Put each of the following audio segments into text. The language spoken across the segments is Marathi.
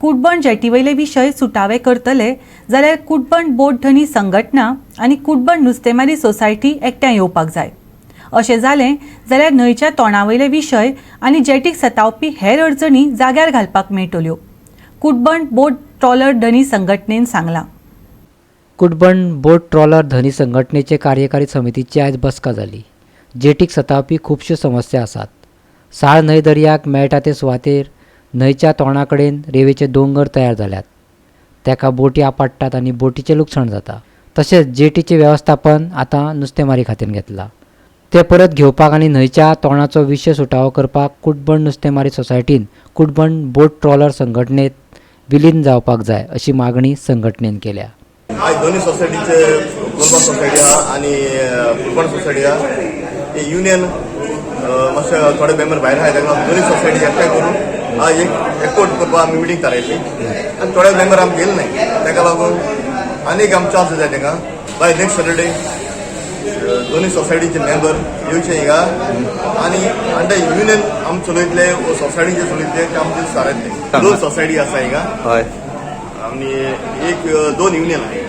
कुडबण जेटीवयले विशय सुटावे करतले जाल्यार कुडबण बोट धनी संघटना आनी कुडबण नुस्तेमारी सोसायटी एकठांय येवपाक जाय। अशें जालें जाल्यार न्हंयच्या तोंडावयले विशय आनी जेटीक सतावपी हेर अडचणी जाग्यार घालपाक मेळटल्यो, कुडबण बोट ट्रॉलर धनी संघटनेन सांगलां। कुडबण बोट ट्रॉलर धनी संघटनेचे कार्यकारी समितीची आयज बसका जाली। जेटीक सतावपी खुबश्यो समस्या आसात। साळ न्हंय दर्याक मेळटा ते सुवातेर न्हंयच्या तोंडा कडेन रेंवेचे दोंगर तयार जाल्यात। तेका बोटी आपडटात आनी बोटीचें लुकसाण जाता। तशेंच जेटीचें वेवस्थापन आतां नुस्तेमारी खात्यान घेतलां। ते परत घेवपाक आनी न्हंयच्या तोंडाचो विशय सुटावो करपाक कुडबण नुस्तेमारी सोसायटीन कुडबण बोट ट्रॉलर संघटनेत विलीन जावपाक जाय अशी मागणी संघटनेन केल्या। आज दोन्ही सोसायटीचे गोलबाग सोसायटी आणि कुडबण सोसायटी हे युनियन मातशे थोडे मेंबर भायर आहात ताका दोन्ही सोसायटी एकठांय करून आज एकवट करपाक आमी मिटींग थारायली आनी थोडे मेंबर आमचे गेले नाही ताका लागून आनीक आमचे चान्स जाय तांकां बाय नेक्स्ट सॅटर्डे दोन्ही सोसायटीचे मेंबर येवचे हिंगा आनी अंडर युनियन आमी चलयतले सोसायटीचे चलयतले ते आमचे सारयतले। दोन सोसायटी आसा हिंगा हय आनी एक दोन युनियन आहे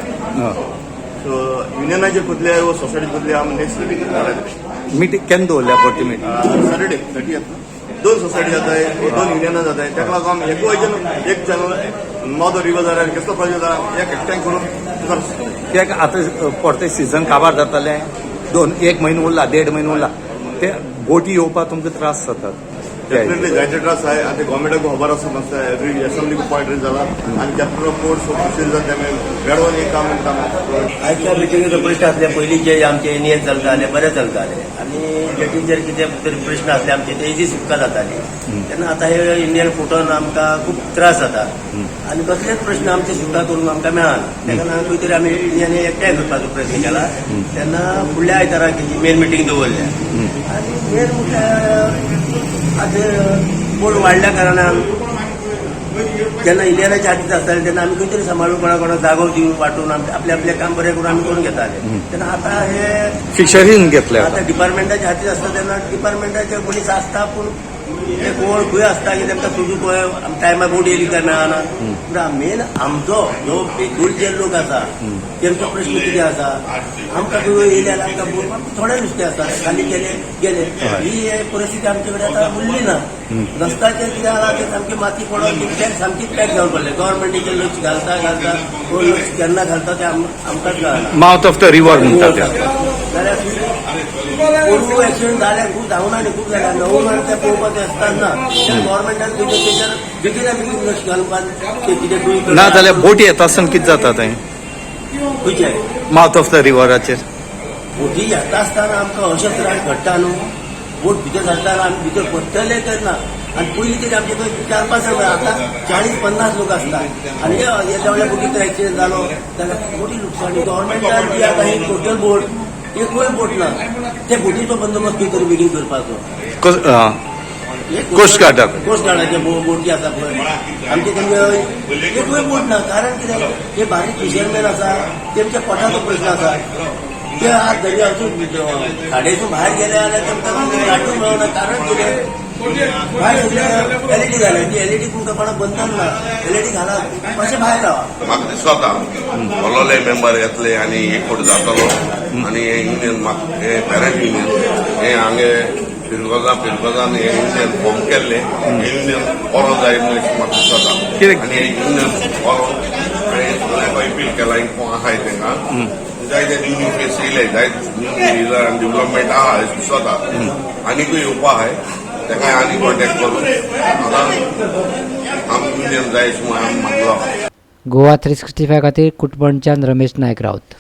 सो युनियनाचे कुतले व सोसायटी कुतले आमी नेक्स्ट मीटिंग केन्ना दवरल्या पोटी मीटिंग सॅटर्डे 30th दोन सोसायटी जाताय दोन युनियना जाताय ताका लागून आमी एक चॅनल नॉर्थ रिवर जाल्यार कसलो प्रोजेक्ट जाला एक एकठांय करून कित्याक आतां परते सीझन काबार जाताले एक म्हयनो उरला 1.5 म्हयनो उरला ते बोटी येवपाक तुमकां त्रास जातात। डेफिनेटली जायते त्रास आहे आणि गव्हर्मेंटाक खबर आसा मातसो एवरी असेंब्ली पॉयंट रेज जाला आनी कॅप्टन ऑफ पोर्ट ऑफिसील जाता तें बेडवून एक काम आयच्या मिटिंगेचो प्रश्न आसले पयलीं जे आमचे नियत चलताले बरें चलताले आनी जेटीचेर कितें तरी प्रश्न आसले आमचे ते इजी सुटका जाताली तेन्ना आतां हे इंडियन फुटोन आमकां खूब त्रास जाता आनी कसलेच प्रश्न आमचे सुटका करूंक आमकां मेळना। तेका लागून खंय तरी आमी इंडियन एकठांय करपाचो प्रयत्न केला तेन्ना फुडल्या आयताराक मेन मिटींग दवरल्या आनी मेन म्हटल्यार आज बोट वाडल्या कारणान जेन्ना इंडियनाचे हातीत आसताले तेन्ना आमी खंय तरी सांबाळून कोणाक जागो दिवन वाटून आपले आपले काम बरें करून आमी करून घेताले तेन्ना आतां हे फिशरीन घेतले आतां डिपार्टमेंटाच्या हातीत आसता तेन्ना डिपार्टमेंटाचे मनीस आसता पूण ते कोण खंय आसता की तांकां सोदूं पळय टायमार बोट येयली काय मेळना पूण मेन आमचो जो गोंयचे लोक आसा तेंचो प्रश्न कितें आसा आमकां खंय येयले जाल्यार आमकां बोट थोडे नुस्तें आसा खाली गेले ही परिस्थिती आमचे कडेन आतां उरली ना। रस्त्याचेर कितें जाला ते सामकी माती पडोन पॅक सामकीच पॅक जावन पडले गव्हर्मेंटीचे लक्ष घालता कोण लक्ष केन्ना घालता ते आमकांच कळना। माउथ ऑफ द रिवर म्हणटा ते जाल्यार पूर्व एक्सिडेंट जाले खूब जावना आनी खूब जाल्या नवो ते पळोवपाचें आसतना गव्हर्मेंटान तेचेर बेगीना बेगीन लक्ष घालपाक ते कितें ना जाल्यार बोटी येता आसतना कितें जाता थंय खंयचे माउथ ऑफ द रिवराचेर बोटी येता आसतना आमकां अशें त्रास घडटा न्हू बोट भितर घालतना आमी भितर पडटले तेन्ना आनी पयलीं कितें आमचे थंय 4-5 जाण आतां 40-50 लोक आसता आनी येद्या वेळार बोटीचो एक्सिडेंट जालो जाल्यार मोठी लुकसाणी गव्हर्मेंटान जी आतां ही टोटल बोट एकूय बोट ना ते बोटीचो बंदोबस्त खंय तरी बेगीन करपाचो कोस्ट गार्डाचे बोट जी आसा पळय आमचे थंय एकूय बोट ना कारण कितें हे बारीक फिशरमॅन आसा तेमच्या पोटाचो प्रश्न आसा ते आज दर्यावरसून खाडयेसून भायर गेले जाल्यार तेमकां गाठूंक मेळना कारण कितें भायर सगळे एलईडी घाले ती एलईडी तुमकां कोणाक बंधन ना एलईडी घालात मातशें भायर रावा। म्हाका दिसता व्हडले मेंबर येतले आनी एकवट जातलो आनी हे युनियन हे पॅरंट युनियन हे हांगे फिरगोजान हे युनियन फॉर्म केल्ले हे युनियन बरो जाय म्हणून म्हाका दिसता आनी हे युनियन बरो अपील केला कोण आहाय तांकां जायते न्यू फेस येयले जायते न्यू रिजर आनी डेव्हलपमेंट आहा दिसता आनीकूय येवपा आहाय ताका आनी कॉन्टेक्ट करून आतां आमकां युनियन जाय म्हणून हांवें मागलो। गोवा 365 खातीर कुडबणच्यान रमेश नायक रावत।